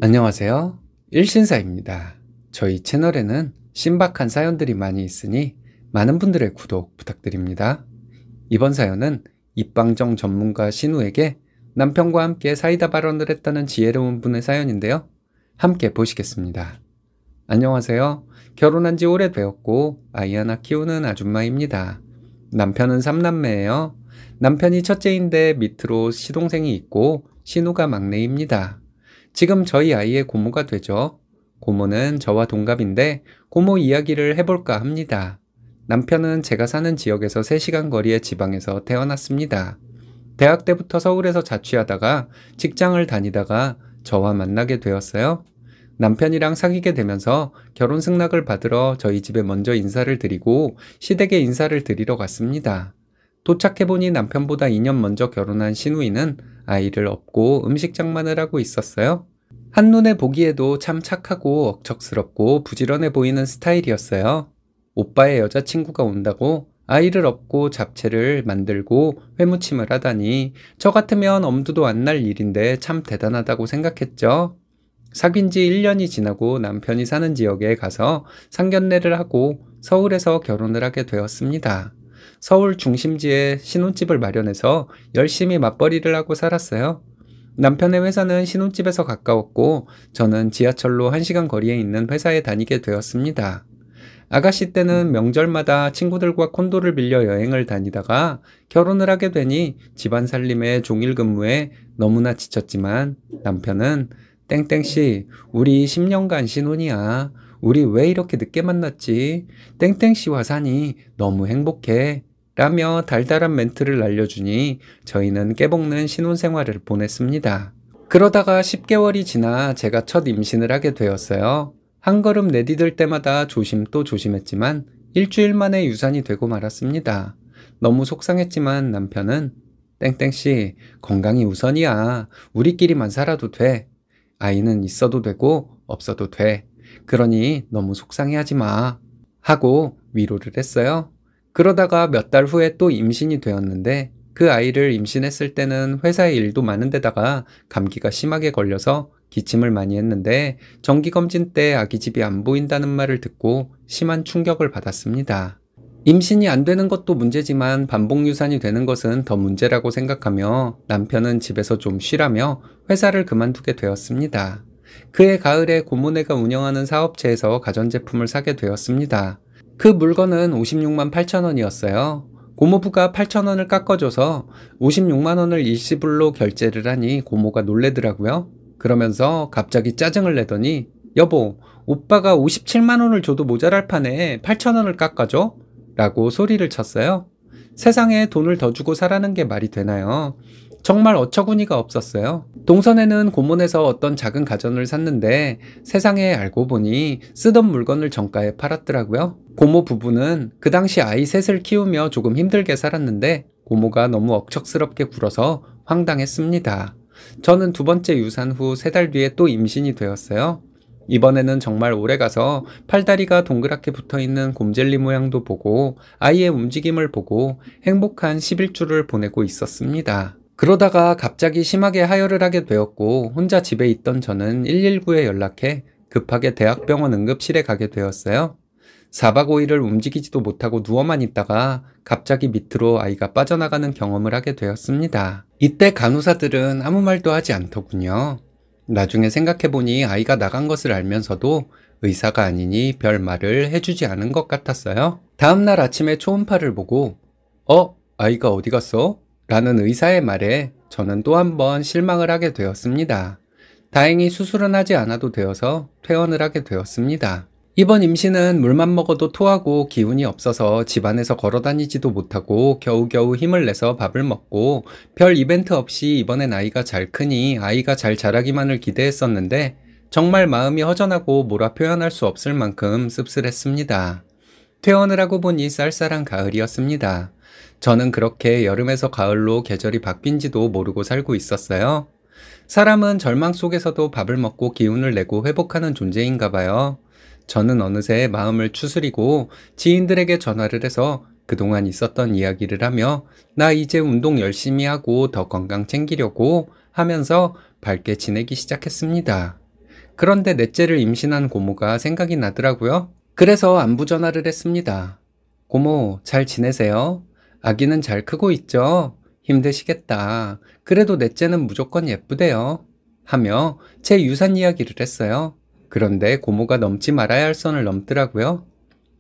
안녕하세요. 일신사입니다. 저희 채널에는 신박한 사연들이 많이 있으니 많은 분들의 구독 부탁드립니다. 이번 사연은 입방정 전문가 신우에게 남편과 함께 사이다 발언을 했다는 지혜로운 분의 사연인데요. 함께 보시겠습니다. 안녕하세요. 결혼한 지 오래되었고 아이 하나 키우는 아줌마입니다. 남편은 3남매예요. 남편이 첫째인데 밑으로 시동생이 있고 신우가 막내입니다. 지금 저희 아이의 고모가 되죠. 고모는 저와 동갑인데 고모 이야기를 해볼까 합니다. 남편은 제가 사는 지역에서 3시간 거리의 지방에서 태어났습니다. 대학 때부터 서울에서 자취하다가 직장을 다니다가 저와 만나게 되었어요. 남편이랑 사귀게 되면서 결혼 승낙을 받으러 저희 집에 먼저 인사를 드리고 시댁에 인사를 드리러 갔습니다. 도착해보니 남편보다 2년 먼저 결혼한 시누이는 아이를 업고 음식 장만을 하고 있었어요. 한눈에 보기에도 참 착하고 억척스럽고 부지런해 보이는 스타일이었어요. 오빠의 여자친구가 온다고 아이를 업고 잡채를 만들고 회무침을 하다니 저 같으면 엄두도 안 날 일인데 참 대단하다고 생각했죠. 사귄 지 1년이 지나고 남편이 사는 지역에 가서 상견례를 하고 서울에서 결혼을 하게 되었습니다. 서울 중심지에 신혼집을 마련해서 열심히 맞벌이를 하고 살았어요. 남편의 회사는 신혼집에서 가까웠고 저는 지하철로 1시간 거리에 있는 회사에 다니게 되었습니다. 아가씨 때는 명절마다 친구들과 콘도를 빌려 여행을 다니다가 결혼을 하게 되니 집안 살림에 종일 근무에 너무나 지쳤지만 남편은 땡땡씨, 우리 10년간 신혼이야. 우리 왜 이렇게 늦게 만났지? 땡땡씨와 사니 너무 행복해. 라며 달달한 멘트를 날려주니 저희는 깨볶는 신혼생활을 보냈습니다. 그러다가 10개월이 지나 제가 첫 임신을 하게 되었어요. 한 걸음 내디딜 때마다 조심 또 조심했지만 일주일 만에 유산이 되고 말았습니다. 너무 속상했지만 남편은 땡땡씨, 건강이 우선이야. 우리끼리만 살아도 돼. 아이는 있어도 되고 없어도 돼. 그러니 너무 속상해하지 마. 하고 위로를 했어요. 그러다가 몇 달 후에 또 임신이 되었는데 그 아이를 임신했을 때는 회사에 일도 많은데다가 감기가 심하게 걸려서 기침을 많이 했는데 정기검진 때 아기집이 안 보인다는 말을 듣고 심한 충격을 받았습니다. 임신이 안 되는 것도 문제지만 반복유산이 되는 것은 더 문제라고 생각하며 남편은 집에서 좀 쉬라며 회사를 그만두게 되었습니다. 그해 가을에 고모네가 운영하는 사업체에서 가전제품을 사게 되었습니다. 그 물건은 56만 8천 원이었어요. 고모부가 8천 원을 깎아줘서 56만 원을 일시불로 결제를 하니 고모가 놀래더라고요. 그러면서 갑자기 짜증을 내더니 여보, 오빠가 57만 원을 줘도 모자랄 판에 8천 원을 깎아줘? 라고 소리를 쳤어요. 세상에 돈을 더 주고 사라는 게 말이 되나요? 정말 어처구니가 없었어요. 동선에는 고몬에서 어떤 작은 가전을 샀는데 세상에 알고 보니 쓰던 물건을 정가에 팔았더라고요. 고모 부부는 그 당시 아이 셋을 키우며 조금 힘들게 살았는데 고모가 너무 억척스럽게 굴어서 황당했습니다. 저는 두 번째 유산 후 3달 뒤에 또 임신이 되었어요. 이번에는 정말 오래 가서 팔다리가 동그랗게 붙어있는 곰젤리 모양도 보고 아이의 움직임을 보고 행복한 11주를 보내고 있었습니다. 그러다가 갑자기 심하게 하혈을 하게 되었고 혼자 집에 있던 저는 119에 연락해 급하게 대학병원 응급실에 가게 되었어요. 4박 5일을 움직이지도 못하고 누워만 있다가 갑자기 밑으로 아이가 빠져나가는 경험을 하게 되었습니다. 이때 간호사들은 아무 말도 하지 않더군요. 나중에 생각해보니 아이가 나간 것을 알면서도 의사가 아니니 별 말을 해주지 않은 것 같았어요. 다음날 아침에 초음파를 보고 아이가 어디 갔어? 라는 의사의 말에 저는 또 한 번 실망을 하게 되었습니다. 다행히 수술은 하지 않아도 되어서 퇴원을 하게 되었습니다. 이번 임신은 물만 먹어도 토하고 기운이 없어서 집안에서 걸어다니지도 못하고 겨우겨우 힘을 내서 밥을 먹고 별 이벤트 없이 이번엔 아이가 잘 크니 아이가 잘 자라기만을 기대했었는데 정말 마음이 허전하고 뭐라 표현할 수 없을 만큼 씁쓸했습니다. 퇴원을 하고 보니 쌀쌀한 가을이었습니다. 저는 그렇게 여름에서 가을로 계절이 바뀐지도 모르고 살고 있었어요. 사람은 절망 속에서도 밥을 먹고 기운을 내고 회복하는 존재인가 봐요. 저는 어느새 마음을 추스리고 지인들에게 전화를 해서 그동안 있었던 이야기를 하며 나 이제 운동 열심히 하고 더 건강 챙기려고 하면서 밝게 지내기 시작했습니다. 그런데 넷째를 임신한 고모가 생각이 나더라고요. 그래서 안부 전화를 했습니다. 고모, 잘 지내세요? 아기는 잘 크고 있죠? 힘드시겠다. 그래도 넷째는 무조건 예쁘대요. 하며 제 유산 이야기를 했어요. 그런데 고모가 넘지 말아야 할 선을 넘더라고요.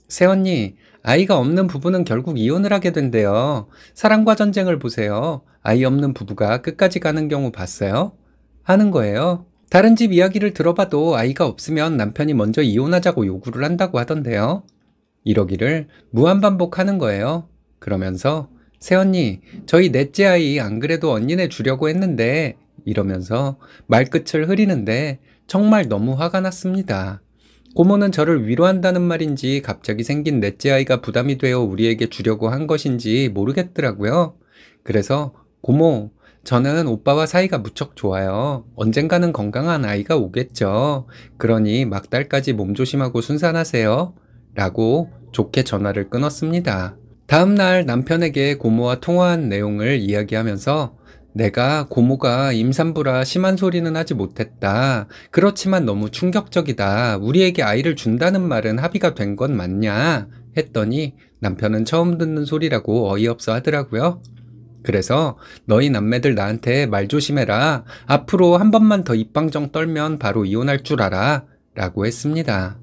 새언니, 아이가 없는 부부는 결국 이혼을 하게 된대요. 사랑과 전쟁을 보세요. 아이 없는 부부가 끝까지 가는 경우 봤어요? 하는 거예요. 다른 집 이야기를 들어봐도 아이가 없으면 남편이 먼저 이혼하자고 요구를 한다고 하던데요. 이러기를 무한반복하는 거예요. 그러면서 새언니, 저희 넷째 아이 안 그래도 언니네 주려고 했는데 이러면서 말끝을 흐리는데 정말 너무 화가 났습니다. 고모는 저를 위로한다는 말인지 갑자기 생긴 넷째 아이가 부담이 되어 우리에게 주려고 한 것인지 모르겠더라고요. 그래서 고모, 저는 오빠와 사이가 무척 좋아요. 언젠가는 건강한 아이가 오겠죠. 그러니 막달까지 몸조심하고 순산하세요. 라고 좋게 전화를 끊었습니다. 다음날 남편에게 고모와 통화한 내용을 이야기하면서 내가 고모가 임산부라 심한 소리는 하지 못했다. 그렇지만 너무 충격적이다. 우리에게 아이를 준다는 말은 합의가 된 건 맞냐? 했더니 남편은 처음 듣는 소리라고 어이없어 하더라고요. 그래서 너희 남매들 나한테 말 조심해라. 앞으로 한 번만 더 입방정 떨면 바로 이혼할 줄 알아. 라고 했습니다.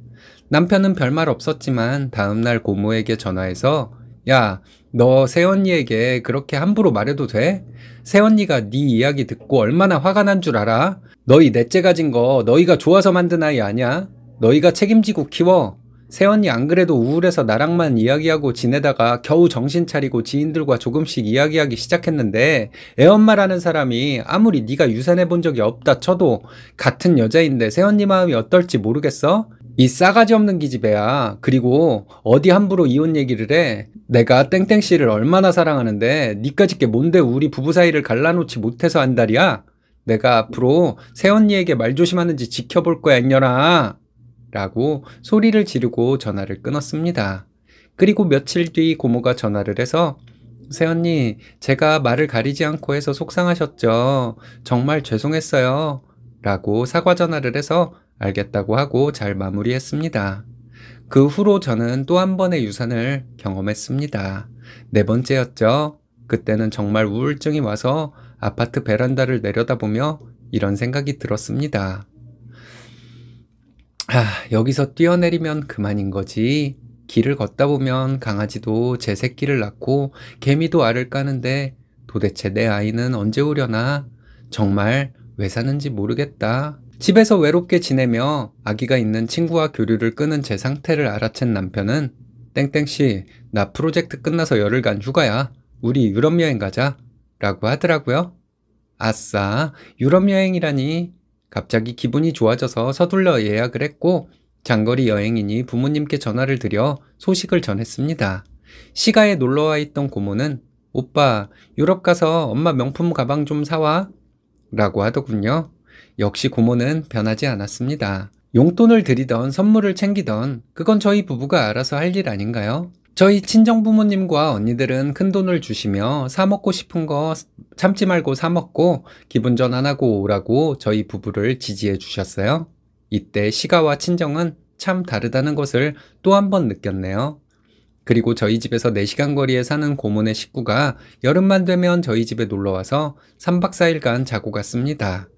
남편은 별말 없었지만 다음날 고모에게 전화해서 야, 너 새언니에게 그렇게 함부로 말해도 돼? 새언니가 네 이야기 듣고 얼마나 화가 난 줄 알아? 너희 넷째 가진 거 너희가 좋아서 만든 아이 아니야? 너희가 책임지고 키워. 새언니 안 그래도 우울해서 나랑만 이야기하고 지내다가 겨우 정신 차리고 지인들과 조금씩 이야기하기 시작했는데 애엄마라는 사람이 아무리 네가 유산해 본 적이 없다 쳐도 같은 여자인데 새언니 마음이 어떨지 모르겠어? 이 싸가지 없는 기집애야. 그리고 어디 함부로 이혼 얘기를 해. 내가 땡땡씨를 얼마나 사랑하는데 니까짓 게 뭔데 우리 부부 사이를 갈라놓지 못해서 한달이야? 내가 앞으로 새언니에게 말 조심하는지 지켜볼 거야 이년아. 라고 소리를 지르고 전화를 끊었습니다. 그리고 며칠 뒤 고모가 전화를 해서 새언니, 제가 말을 가리지 않고 해서 속상하셨죠? 정말 죄송했어요. 라고 사과 전화를 해서 알겠다고 하고 잘 마무리했습니다. 그 후로 저는 또 한 번의 유산을 경험했습니다. 네 번째였죠. 그때는 정말 우울증이 와서 아파트 베란다를 내려다보며 이런 생각이 들었습니다. 여기서 뛰어내리면 그만인 거지. 길을 걷다 보면 강아지도 제 새끼를 낳고 개미도 알을 까는데 도대체 내 아이는 언제 오려나? 정말 왜 사는지 모르겠다. 집에서 외롭게 지내며 아기가 있는 친구와 교류를 끊은 제 상태를 알아챈 남편은 땡땡씨, 나 프로젝트 끝나서 열흘간 휴가야. 우리 유럽 여행 가자. 라고 하더라고요. 아싸, 유럽 여행이라니. 갑자기 기분이 좋아져서 서둘러 예약을 했고 장거리 여행이니 부모님께 전화를 드려 소식을 전했습니다. 시가에 놀러와 있던 고모는 오빠, 유럽 가서 엄마 명품 가방 좀 사와. 라고 하더군요. 역시 고모는 변하지 않았습니다. 용돈을 드리던 선물을 챙기던 그건 저희 부부가 알아서 할 일 아닌가요? 저희 친정부모님과 언니들은 큰돈을 주시며 사 먹고 싶은 거 참지 말고 사 먹고 기분 전환하고 오라고 저희 부부를 지지해 주셨어요. 이때 시가와 친정은 참 다르다는 것을 또 한 번 느꼈네요. 그리고 저희 집에서 4시간 거리에 사는 고모네 식구가 여름만 되면 저희 집에 놀러와서 3박 4일간 자고 갔습니다.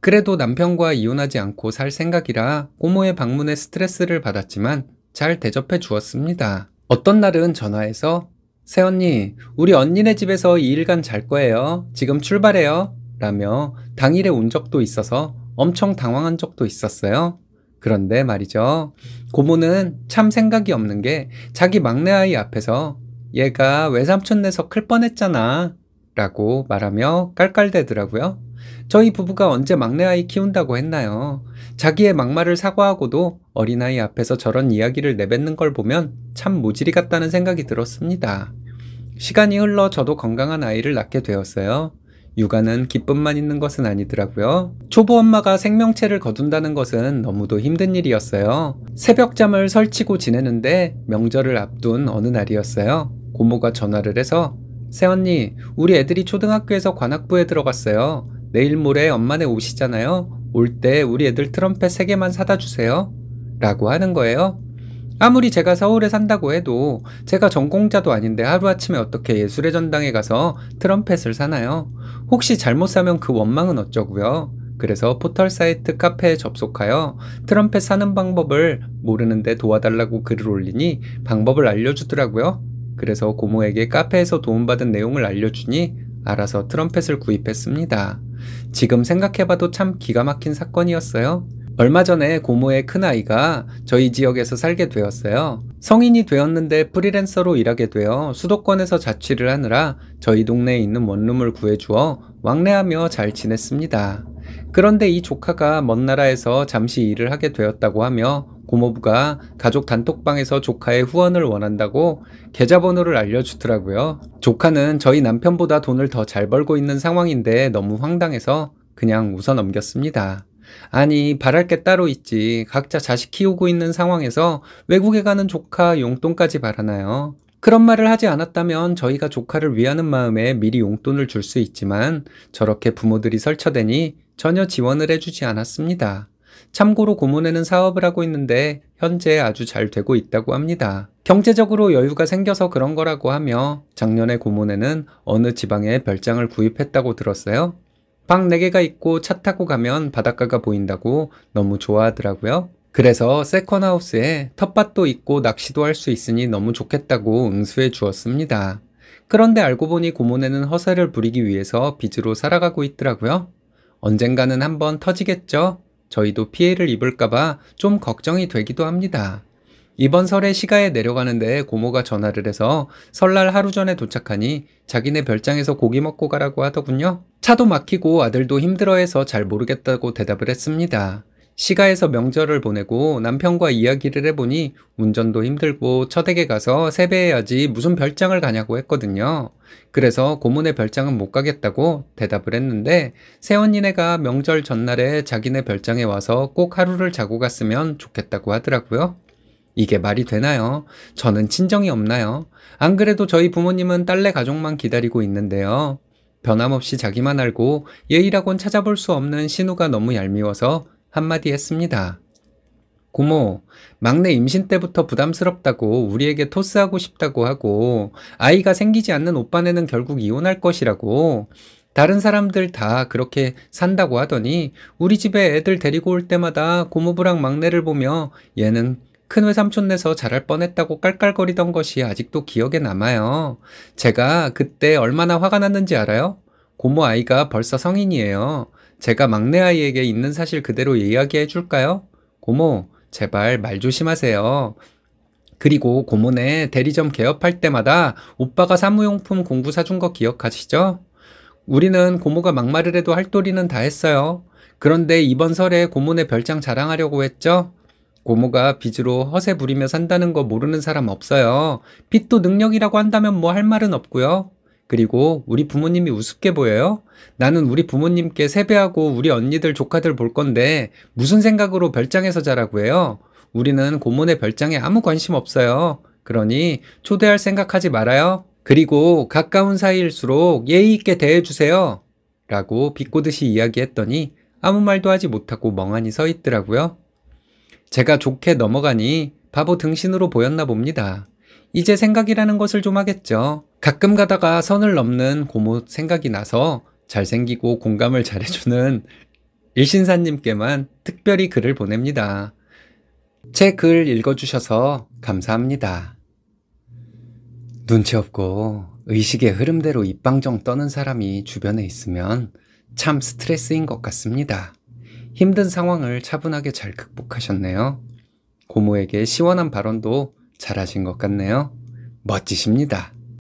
그래도 남편과 이혼하지 않고 살 생각이라 고모의 방문에 스트레스를 받았지만 잘 대접해 주었습니다. 어떤 날은 전화해서 새언니, 우리 언니네 집에서 2일간 잘 거예요. 지금 출발해요. 라며 당일에 온 적도 있어서 엄청 당황한 적도 있었어요. 그런데 말이죠. 고모는 참 생각이 없는 게 자기 막내 아이 앞에서 얘가 외삼촌 내서 클 뻔했잖아. 라고 말하며 깔깔대더라고요. 저희 부부가 언제 막내 아이 키운다고 했나요? 자기의 막말을 사과하고도 어린아이 앞에서 저런 이야기를 내뱉는 걸 보면 참 모질이 같다는 생각이 들었습니다. 시간이 흘러 저도 건강한 아이를 낳게 되었어요. 육아는 기쁨만 있는 것은 아니더라고요. 초보 엄마가 생명체를 거둔다는 것은 너무도 힘든 일이었어요. 새벽잠을 설치고 지내는데 명절을 앞둔 어느 날이었어요. 고모가 전화를 해서 새언니, 우리 애들이 초등학교에서 관악부에 들어갔어요. 내일 모레 엄마네 오시잖아요. 올 때 우리 애들 트럼펫 3개만 사다 주세요. 라고 하는 거예요. 아무리 제가 서울에 산다고 해도 제가 전공자도 아닌데 하루아침에 어떻게 예술의 전당에 가서 트럼펫을 사나요? 혹시 잘못 사면 그 원망은 어쩌고요? 그래서 포털 사이트 카페에 접속하여 트럼펫 사는 방법을 모르는데 도와달라고 글을 올리니 방법을 알려주더라고요. 그래서 고모에게 카페에서 도움받은 내용을 알려주니 알아서 트럼펫을 구입했습니다. 지금 생각해봐도 참 기가 막힌 사건이었어요. 얼마 전에 고모의 큰아이가 저희 지역에서 살게 되었어요. 성인이 되었는데 프리랜서로 일하게 되어 수도권에서 자취를 하느라 저희 동네에 있는 원룸을 구해주어 왕래하며 잘 지냈습니다. 그런데 이 조카가 먼 나라에서 잠시 일을 하게 되었다고 하며 고모부가 가족 단톡방에서 조카의 후원을 원한다고 계좌번호를 알려주더라고요. 조카는 저희 남편보다 돈을 더 잘 벌고 있는 상황인데 너무 황당해서 그냥 웃어 넘겼습니다. 아니, 바랄 게 따로 있지. 각자 자식 키우고 있는 상황에서 외국에 가는 조카 용돈까지 바라나요? 그런 말을 하지 않았다면 저희가 조카를 위하는 마음에 미리 용돈을 줄 수 있지만 저렇게 부모들이 설쳐대니 전혀 지원을 해주지 않았습니다. 참고로 고모네는 사업을 하고 있는데 현재 아주 잘 되고 있다고 합니다. 경제적으로 여유가 생겨서 그런 거라고 하며 작년에 고모네는 어느 지방에 별장을 구입했다고 들었어요. 방 4개가 있고 차 타고 가면 바닷가가 보인다고 너무 좋아하더라고요. 그래서 세컨하우스에 텃밭도 있고 낚시도 할 수 있으니 너무 좋겠다고 응수해 주었습니다. 그런데 알고 보니 고모네는 허세를 부리기 위해서 빚으로 살아가고 있더라고요. 언젠가는 한번 터지겠죠? 저희도 피해를 입을까봐 좀 걱정이 되기도 합니다. 이번 설에 시가에 내려가는데 고모가 전화를 해서 설날 하루 전에 도착하니 자기네 별장에서 고기 먹고 가라고 하더군요. 차도 막히고 아들도 힘들어해서 잘 모르겠다고 대답을 했습니다. 시가에서 명절을 보내고 남편과 이야기를 해보니 운전도 힘들고 처댁에 가서 세배해야지 무슨 별장을 가냐고 했거든요. 그래서 고모네 별장은 못 가겠다고 대답을 했는데 새언니네가 명절 전날에 자기네 별장에 와서 꼭 하루를 자고 갔으면 좋겠다고 하더라고요. 이게 말이 되나요? 저는 친정이 없나요? 안 그래도 저희 부모님은 딸내 가족만 기다리고 있는데요. 변함없이 자기만 알고 예의라곤 찾아볼 수 없는 신우가 너무 얄미워서 한마디 했습니다. 고모, 막내 임신 때부터 부담스럽다고 우리에게 토스하고 싶다고 하고 아이가 생기지 않는 오빠네는 결국 이혼할 것이라고 다른 사람들 다 그렇게 산다고 하더니 우리 집에 애들 데리고 올 때마다 고모부랑 막내를 보며 얘는 큰 외삼촌네서 잘할 뻔했다고 깔깔거리던 것이 아직도 기억에 남아요. 제가 그때 얼마나 화가 났는지 알아요? 고모 아이가 벌써 성인이에요. 제가 막내 아이에게 있는 사실 그대로 이야기해 줄까요? 고모, 제발 말 조심하세요. 그리고 고모네 대리점 개업할 때마다 오빠가 사무용품 공구 사준 거 기억하시죠? 우리는 고모가 막말을 해도 할 도리는 다 했어요. 그런데 이번 설에 고모네 별장 자랑하려고 했죠? 고모가 빚으로 허세 부리며 산다는 거 모르는 사람 없어요. 빚도 능력이라고 한다면 뭐 할 말은 없고요. 그리고 우리 부모님이 우습게 보여요? 나는 우리 부모님께 세배하고 우리 언니들 조카들 볼 건데 무슨 생각으로 별장에서 자라고 해요? 우리는 고모네 별장에 아무 관심 없어요. 그러니 초대할 생각하지 말아요. 그리고 가까운 사이일수록 예의 있게 대해주세요. 라고 비꼬듯이 이야기했더니 아무 말도 하지 못하고 멍하니 서 있더라고요. 제가 좋게 넘어가니 바보 등신으로 보였나 봅니다. 이제 생각이라는 것을 좀 하겠죠. 가끔 가다가 선을 넘는 고모 생각이 나서 잘생기고 공감을 잘해주는 일신사님께만 특별히 글을 보냅니다. 제 글 읽어주셔서 감사합니다. 눈치 없고 의식의 흐름대로 입방정 떠는 사람이 주변에 있으면 참 스트레스인 것 같습니다. 힘든 상황을 차분하게 잘 극복하셨네요. 고모에게 시원한 발언도 잘하신 것 같네요. 멋지십니다.